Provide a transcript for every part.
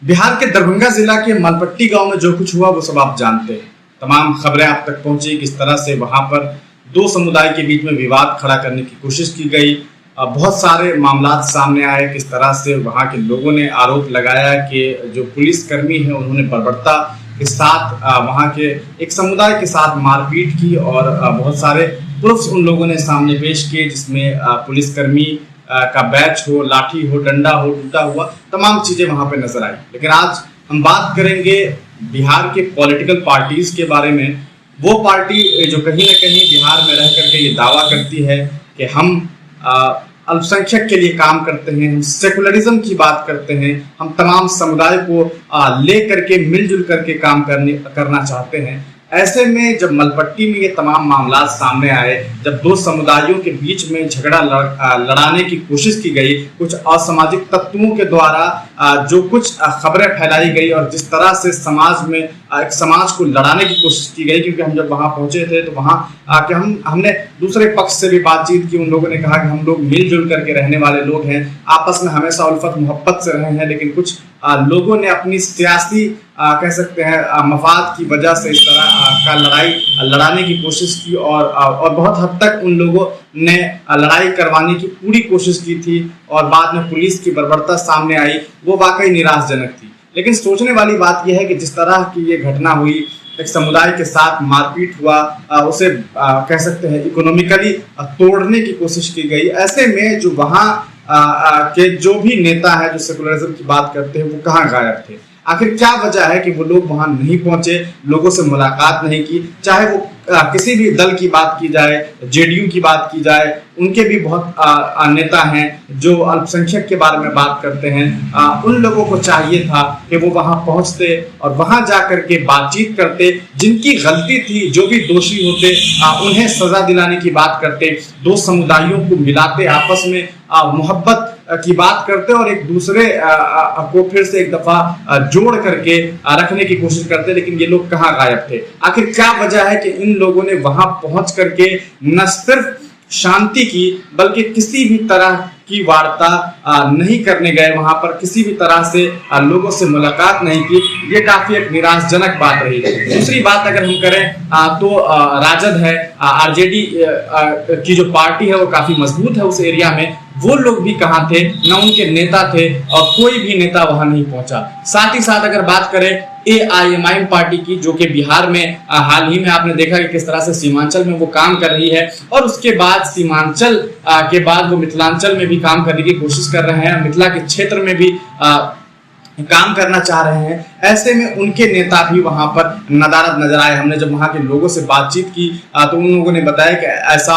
बिहार के दरभंगा जिला के मलपट्टी गांव में जो कुछ हुआ वो सब आप जानते हैं। तमाम खबरें आप तक पहुंची, किस तरह से वहां पर दो समुदाय के बीच में विवाद खड़ा करने की कोशिश की गई। बहुत सारे मामला सामने आए, किस तरह से वहां के लोगों ने आरोप लगाया कि जो पुलिसकर्मी है उन्होंने बर्बरता के साथ वहां के एक समुदाय के साथ मारपीट की और बहुत सारे प्रूफ्स उन लोगों ने सामने पेश किए, जिसमें पुलिसकर्मी का बैच हो, लाठी हो, डंडा हो, टूटा हुआ तमाम चीजें वहां पे नजर आई। लेकिन आज हम बात करेंगे बिहार के पॉलिटिकल पार्टीज के बारे में। वो पार्टी जो कहीं ना कहीं बिहार में रह करके ये दावा करती है कि हम अल्पसंख्यक के लिए काम करते हैं, हम सेकुलरिज्म की बात करते हैं, हम तमाम समुदाय को ले करके मिलजुल करके काम करना चाहते हैं। ऐसे में जब मलपट्टी में ये तमाम मामला सामने आए, जब दो समुदायों के बीच में झगड़ा लड़ाने की कोशिश की गई, कुछ असामाजिक तत्वों के द्वारा जो कुछ खबरें फैलाई गई और जिस तरह से समाज में एक समाज को लड़ाने की कोशिश की गई, क्योंकि हम जब वहां पहुंचे थे तो वहां आके हमने दूसरे पक्ष से भी बातचीत की। उन लोगों ने कहा कि हम लोग मिलजुल करके रहने वाले लोग हैं, आपस में हमेशा उल्फत मोहब्बत से रहे हैं, लेकिन कुछ लोगों ने अपनी सियासी कह सकते हैं मफाद की वजह से इस तरह का लड़ाने की कोशिश की और बहुत हद तक उन लोगों ने लड़ाई करवाने की पूरी कोशिश की थी और बाद में पुलिस की बर्बरता सामने आई। वो वाकई निराशजनक थी। लेकिन सोचने वाली बात यह है कि जिस तरह की ये घटना हुई, एक समुदाय के साथ मारपीट हुआ, उसे कह सकते हैं इकोनॉमिकली तोड़ने की कोशिश की गई। ऐसे में जो वहाँ के जो भी नेता है जो सेकुलरिज्म की बात करते हैं वो कहाँ गायब थे? आखिर क्या वजह है कि वो लोग वहां नहीं पहुंचे, लोगों से मुलाकात नहीं की? चाहे वो किसी भी दल की बात की जाए, जेडीयू की बात की जाए, उनके भी बहुत नेता हैं जो अल्पसंख्यक के बारे में बात करते हैं। उन लोगों को चाहिए था कि वो वहां पहुंचते और वहां जाकर के बातचीत करते, जिनकी गलती थी, जो भी दोषी होते उन्हें सजा दिलाने की बात करते, दो समुदायों को मिलाते, आपस में मोहब्बत की बात करते और एक दूसरे को फिर से एक दफा जोड़ करके रखने की कोशिश करते। लेकिन ये लोग कहाँ गायब थे? आखिर क्या वजह है कि इन लोगों ने वहां पहुंच करके न सिर्फ शांति की बल्कि किसी भी तरह की वार्ता नहीं करने गए, वहां पर किसी भी तरह से लोगों से मुलाकात नहीं की? ये काफी एक निराशजनक बात रही। दूसरी बात अगर हम करें तो राजद है, आरजेडी की जो पार्टी है वो काफी मजबूत है उस एरिया में। वो लोग भी कहाँ थे? न उनके नेता थे और कोई भी नेता वहां नहीं पहुंचा। साथ ही साथ अगर बात करें AIMIM पार्टी की, जो कि बिहार में हाल ही में आपने देखा कि किस तरह से सीमांचल में वो काम कर रही है और उसके बाद सीमांचल के बाद वो मिथिलांचल में भी काम करने की कोशिश कर रहे हैं, मिथिला के क्षेत्र में भी काम करना चाह रहे हैं। ऐसे में उनके नेता भी वहां पर नदारद नजर आए। हमने जब वहां के लोगों से बातचीत की तो उन लोगों ने बताया कि ऐसा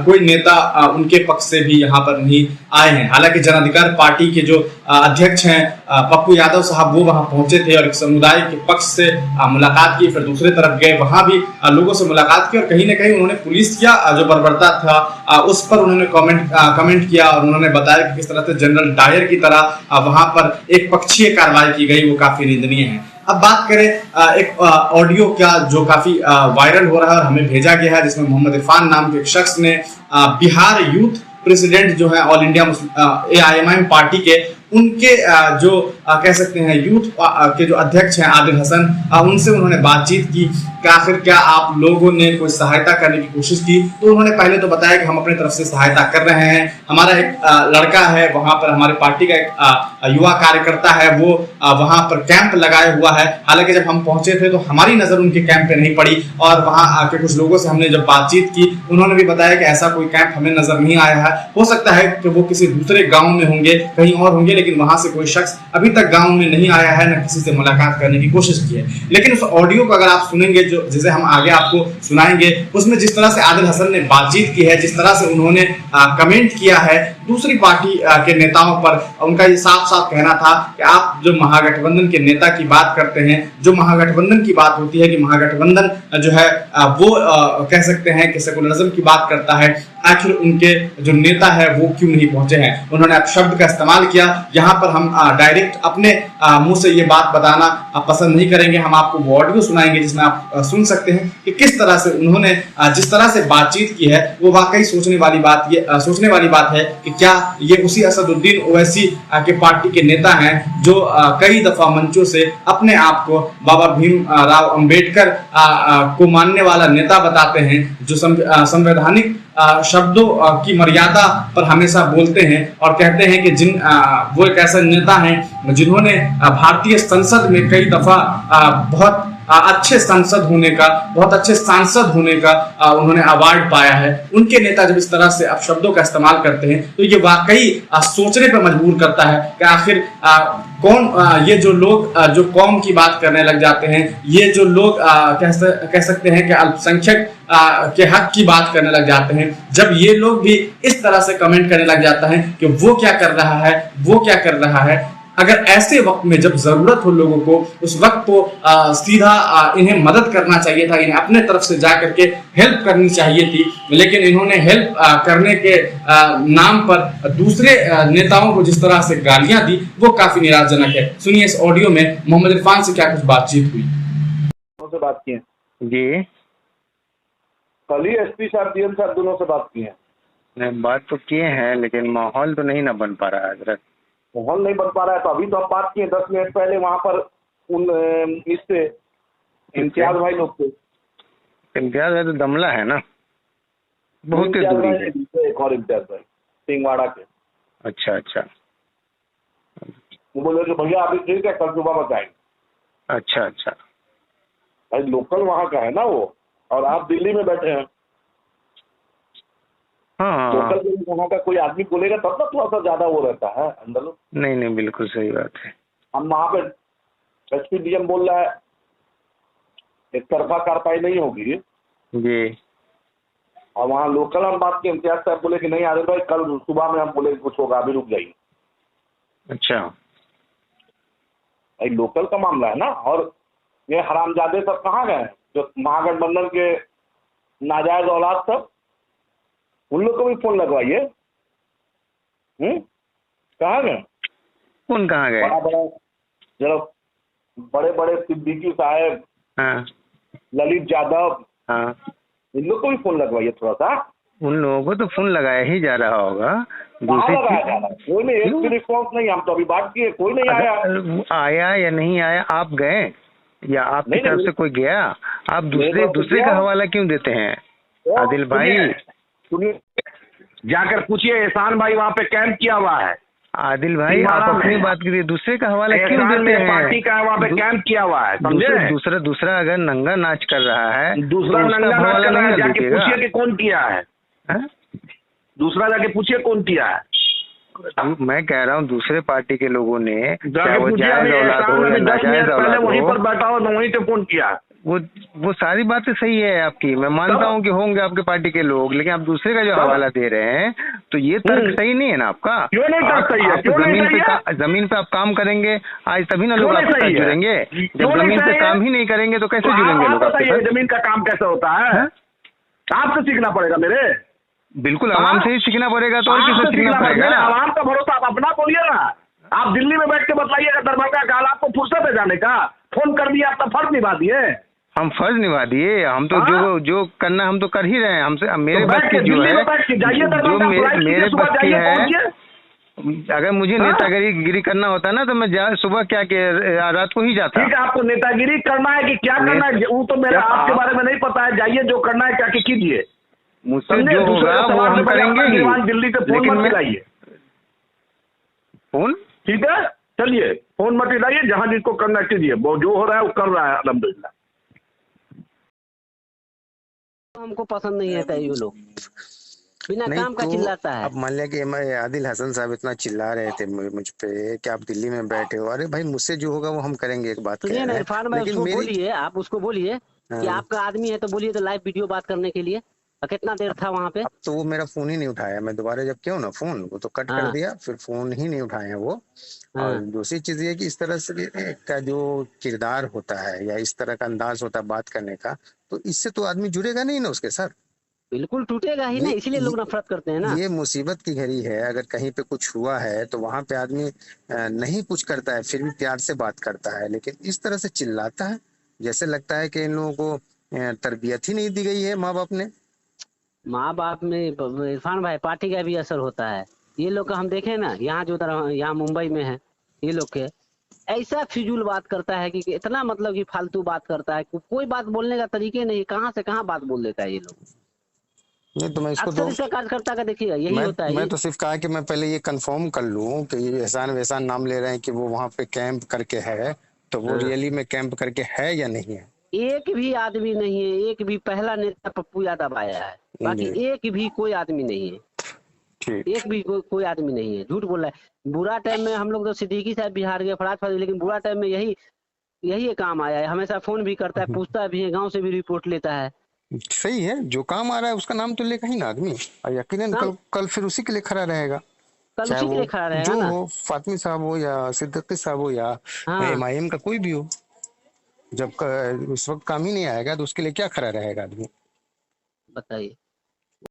कोई नेता उनके पक्ष से भी यहाँ पर नहीं आए हैं। हालांकि जन अधिकार पार्टी के जो अध्यक्ष हैं पप्पू यादव साहब, वो वहां पहुंचे थे और एक समुदाय के पक्ष से मुलाकात की, फिर दूसरे तरफ गए, वहां भी लोगों से मुलाकात की और कहीं ना कहीं उन्होंने पुलिस का जो बर्बरता था उस पर उन्होंने कमेंट किया और उन्होंने बताया कि किस तरह से जनरल डायर की तरह वहां पर एक पक्षीय कार्रवाई की गई, वो काफी निंदनीय है। अब बात करें एक ऑडियो का जो काफी वायरल हो रहा है और हमें भेजा गया है, जिसमें मोहम्मद इरफान नाम के एक शख्स ने बिहार यूथ प्रेसिडेंट जो है ऑल इंडिया AIMIM पार्टी के, उनके जो कह सकते हैं यूथ के जो अध्यक्ष हैं आदिल हसन, उनसे उन्होंने बातचीत की कि आखिर क्या आप लोगों ने कोई सहायता करने की कोशिश की? तो उन्होंने पहले तो बताया कि हम अपनी तरफ से सहायता कर रहे हैं, हमारा एक लड़का है वहां पर, हमारे पार्टी का एक युवा कार्यकर्ता है, वो वहां पर कैंप लगाए हुआ है। हालांकि जब हम पहुंचे थे तो हमारी नजर उनके कैंप पे नहीं पड़ी और वहां आके कुछ लोगों से हमने जब बातचीत की, उन्होंने भी बताया कि ऐसा कोई कैंप हमें नजर नहीं आया है। हो सकता है कि वो किसी दूसरे गाँव में होंगे, कहीं और होंगे, लेकिन वहां से कोई शख्स अभी तक गांव में नहीं आया है, न किसी से मुलाकात करने की कोशिश की है। लेकिन उस ऑडियो को अगर आप सुनेंगे, जो जिसे हम आगे आपको सुनाएंगे, उसमें जिस तरह से आदिल हसन ने बातचीत की है, जिस तरह से उन्होंने कमेंट किया है दूसरी पार्टी के नेताओं पर, उनका ये साफ साफ कहना था कि आप जो महागठबंधन के नेता की बात करते हैं, जो महागठबंधन की बात होती है कि महागठबंधन जो है वो कह सकते हैं कि सेकुलरिज्म की बात करता है, आखिर उनके जो नेता है वो क्यों नहीं पहुंचे हैं। उन्होंने शब्द का इस्तेमाल किया, यहाँ पर हम डायरेक्ट अपने मुंह से ये बात बताना पसंद नहीं करेंगे। हम आपको वो ऑडियो सुनाएंगे जिसमें आप सुन सकते हैं कि किस तरह से उन्होंने जिस तरह से बातचीत की है वो वाकई सोचने वाली बात है कि क्या ये उसी असदुद्दीन ओवैसी के पार्टी के नेता हैं जो कई दफा मंचों से अपने आप को बाबा भीम राव अंबेडकर को मानने वाला नेता बताते हैं, जो संवैधानिक शब्दों की मर्यादा पर हमेशा बोलते हैं और कहते हैं कि वो एक ऐसा नेता हैं जिन्होंने भारतीय संसद में कई दफा बहुत अच्छे बहुत अच्छे सांसद होने का उन्होंने अवार्ड पाया है। उनके नेता जब इस तरह से आप शब्दों का इस्तेमाल करते हैं तो ये वाकई सोचने पर मजबूर करता है कि आखिर कौन ये जो लोग जो कौम की बात करने लग जाते हैं, ये जो लोग कह सकते हैं कि अल्पसंख्यक के हक की बात करने लग जाते हैं, जब ये लोग भी इस तरह से कमेंट करने लग जाता है कि वो क्या कर रहा है, अगर ऐसे वक्त में जब जरूरत हो लोगों को, उस वक्त तो सीधा इन्हें मदद करना चाहिए था, इन्हें अपने तरफ से जाकर के हेल्प करनी चाहिए थी, लेकिन इन्होंने हेल्प करने के नाम पर दूसरे नेताओं को जिस तरह से गालियां दी वो काफी निराशजनक है। सुनिए इस ऑडियो में मोहम्मद इरफान से क्या कुछ बातचीत हुई। से बात की है जी, कल ही एसपी साहब डीएम साहब दोनों से बात की है। नहीं बात तो किए हैं लेकिन माहौल तो नहीं ना बन पा रहा है हजरत। माहौल नहीं बन पा रहा है तो अभी तो हम बात किए 10 मिनट पहले वहां पर उन इससे इम्तियाज भाई लोग थे। इम्तियाज भाई तो दमला है ना, बहुत ही दूरी है। एक और इम्तियाज भाई सिंहवाड़ा के। अच्छा अच्छा, वो बोले कि भैया अभी ठीक है कल सुबह बताएंगे। अच्छा अच्छा, भाई लोकल वहाँ का है ना वो, और आप दिल्ली में बैठे हैं। हाँ लोकल वहाँ का कोई आदमी बोलेगा तब ना थोड़ा सा ज्यादा वो रहता है अंदर। नहीं नहीं बिल्कुल सही बात है। हम वहाँ पे एसपी डीएम बोल रहा है एक तरफा कार्रवाई नहीं होगी जी, और वहाँ लोकल हम बात के इम्तियाज साहब बोले कि नहीं आदिल भाई कल सुबह में हम बोले कुछ होगा अभी रुक जाइए। अच्छा, भाई लोकल का मामला है ना। और ये हरामजादे सब कहाँ गए जो महागठबंधन के नाजायज औलाद सब, उन लोग को भी फोन लगवाइए। कहाँ गए? कौन कहाँ गए? बड़ा बड़ा जरा बड़े बड़े सिद्दीकी साहब, हाँ ललित यादव, हाँ, इन लोग को भी फोन लगवाइए थोड़ा सा। उन लोगों को तो फोन लगाया ही जा रहा होगा। कहाँ लगाया जा रहा है? कोई नहीं, एक भी रिस्पॉन्स नहीं। हम तो अभी बात किए, कोई नहीं आया। आया या नहीं आया, आप गए या आपकी तरफ से कोई गया? आप दूसरे का हवाला क्यों देते हैं आदिल भाई? सुनिए, जाकर पूछिए, एहसान भाई वहाँ पे कैंप किया हुआ है। आदिल भाई आप अपनी बात करिए, दूसरे का हवाला क्यों देते हैं? पार्टी का वहाँ पे कैंप किया हुआ है, समझे? दूसरा अगर नंगा नाच कर रहा है, दूसरा नंगा नाच कर रहा है, जाके पूछिए कि कौन किया है। दूसरा जाके पूछिए कौन किया है। मैं कह रहा हूँ दूसरे पार्टी के लोगों ने, चाहे वो जायज औलाद हो या नाजायज औलाद हो, वहीं पर बैठा हो, वहीं पे फोन किया। वो सारी बातें सही है आपकी, मैं मानता हूँ कि होंगे आपके पार्टी के लोग, लेकिन आप दूसरे का जो हवाला दे रहे हैं तो ये तर्क सही नहीं है ना आपका। क्यों नहीं तर्क सही है? जमीन पे आप काम करेंगे आज तभी ना लोग आपके साथ जुड़ेंगे। जब जमीन पे काम ही नहीं करेंगे तो कैसे जुड़ेंगे लोग आपके साथ? जमीन का काम कैसे होता है आपसे सीखना पड़ेगा मेरे। बिल्कुल आवाम से ही सीखना पड़ेगा, तो और किससे सीखना पड़ेगा? आवाम का भरोसा आप अपना बोलिए ना। आप दिल्ली में बैठ के बताइएगा दरभंगा का, आपको फुर्सत है जाने का? फोन कर दिया, आपका फर्ज निभा दिए। हम फर्ज निभा दिए, हम तो जो करना हम तो कर ही रहे हैं। हमसे मेरे बस की जो है, जो मेरे बस की है, अगर मुझे नेतागिरी करना होता ना तो मैं सुबह क्या रात को ही जाता। ठीक है, आपको नेतागिरी करना है कि क्या करना है वो तो मेरा आपके बारे में नहीं पता है। जाइए, जो करना है क्या कीजिए, मुझसे जो होगा वो हम करेंगे ही। दिल्ली से फोन मत मिलाइए। फोन ठीक है, चलिए फोन मत मिलाइए, जहां जिसको करना कीजिए। वो जो हो रहा है वो कर रहा है अल्हम्दुलिल्लाह। हमको पसंद नहीं आता ये लोग बिना काम का चिल्लाता है। अब मान लिया कि आदिल हसन साहब इतना चिल्ला रहे थे मुझ पे कि आप दिल्ली में बैठे हो। अरे भाई मुझसे जो होगा वो हम करेंगे। एक बात सुनिए ना इरफान भाई, उसको बोलिए, आप उसको बोलिए कि आपका आदमी है तो बोलिए तो लाइव वीडियो बात करने के लिए। कितना देर था वहाँ पे? अब तो वो मेरा फोन ही नहीं उठाया। मैं दोबारा जब किया ना फोन, वो तो कट कर दिया, फिर फोन ही नहीं उठाए हैं वो। और दूसरी चीज ये कि इस तरह से का जो किरदार होता है या इस तरह का अंदाज होता है बात करने का, तो इससे तो आदमी जुड़ेगा नहीं ना उसके साथ। बिल्कुल टूटेगा ही ना, इसीलिए लोग नफरत करते हैं ना। ये मुसीबत की घड़ी है, अगर कहीं पे कुछ हुआ है तो वहां पे आदमी नहीं कुछ करता है, फिर भी प्यार से बात करता है, लेकिन इस तरह से चिल्लाता है जैसे लगता है कि इन लोगों को तरबियत ही नहीं दी गई है माँ बाप ने। माँ बाप में इरफान भाई पार्टी का भी असर होता है। ये लोग का हम देखें ना, यहाँ जो तरह यहाँ मुंबई में है, ये लोग के ऐसा फिजूल बात करता है कि इतना मतलब कि फालतू बात करता है कि कोई बात बोलने का तरीके नहीं, कहाँ से कहाँ बात बोल देता है ये लोग। नहीं तो मैं इसको अक्सर इसका कार्यकर्ता का देखिएगा यही होता है। मैं तो सिर्फ कहा कि मैं पहले ये कंफर्म कर लूं कि ये एहसान वैसान नाम ले रहे हैं कि वो वहां पे कैंप करके है, तो वो रियली में कैंप करके है या नहीं है। एक भी आदमी नहीं है, एक भी पहला नेता पप्पू यादव आया है, बाकी एक भी कोई आदमी नहीं है। ठीक। एक भी कोई आदमी नहीं है, झूठ बोल रहा है। बुरा टाइम में हम लोग तो सिद्दीकी साहब बिहार गए, फराज फराज, लेकिन बुरा टाइम में यही काम आया है। हमेशा फोन भी करता है, पूछता भी है, गांव से भी रिपोर्ट लेता है। सही है, जो काम आ रहा है उसका नाम तो लेगा ही ना आदमी, और यकीनन कल फिर उसी के लिए खड़ा रहेगा। कल उसी के लिए खड़ा रहेगा जो ना, हो, फातिमी साहब हो या सिद्दीकी साहब हो या एमआईएम का कोई भी हो, जब उस वक्त काम ही नहीं आएगा तो उसके लिए क्या खड़ा रहेगा आदमी, बताइए।